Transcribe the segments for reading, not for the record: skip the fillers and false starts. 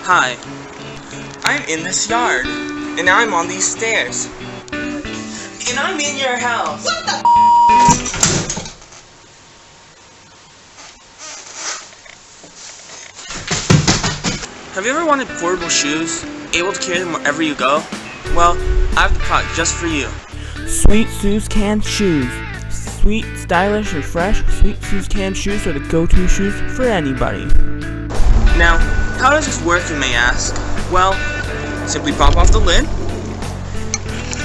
Hi, I'm in this yard, and I'm on these stairs, and I'm in your house. What the Have you ever wanted portable shoes, able to carry them wherever you go? Well, I have the product just for you. Sweet Sue's canned shoes. Sweet, stylish, and fresh, Sweet Sue's canned shoes are the go-to shoes for anybody. Now, how does this work, you may ask? Well, simply pop off the lid,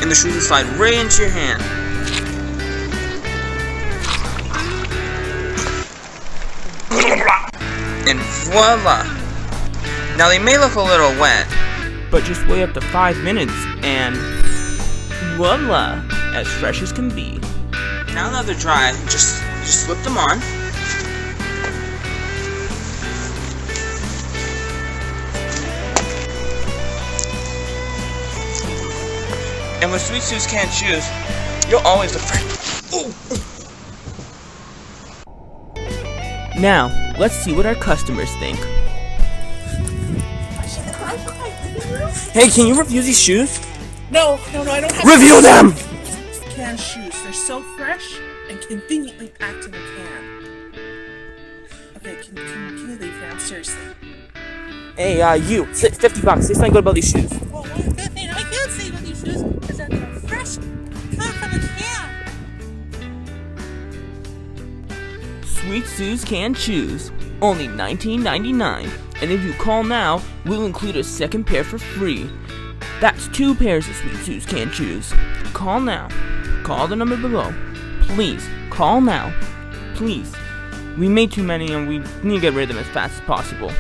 and the shoes will slide right into your hand. And voila! Now they may look a little wet, But just wait up to 5 minutes and voila, as fresh as can be. now that they're dry, just slip them on. And with Sweet Sue's canned shoes, you'll always look fresh. Ooh. Now, let's see what our customers think. Hey, can you review these shoes? No, I don't have Review them! canned shoes. They're so fresh and conveniently packed in a can. Okay, can you leave now? Seriously. Hey, you, $50. Say something good about these shoes. Well, what's good thing? I can't say about these shoes because they're fresh, cut from a can. Sweet Sue's canned shoes, only $19.99. And if you call now, we'll include a second pair for free. That's 2 pairs of Sweet Sue's canned shoes. Call now. Call the number below. Please, call now. Please. We made too many and we need to get rid of them as fast as possible.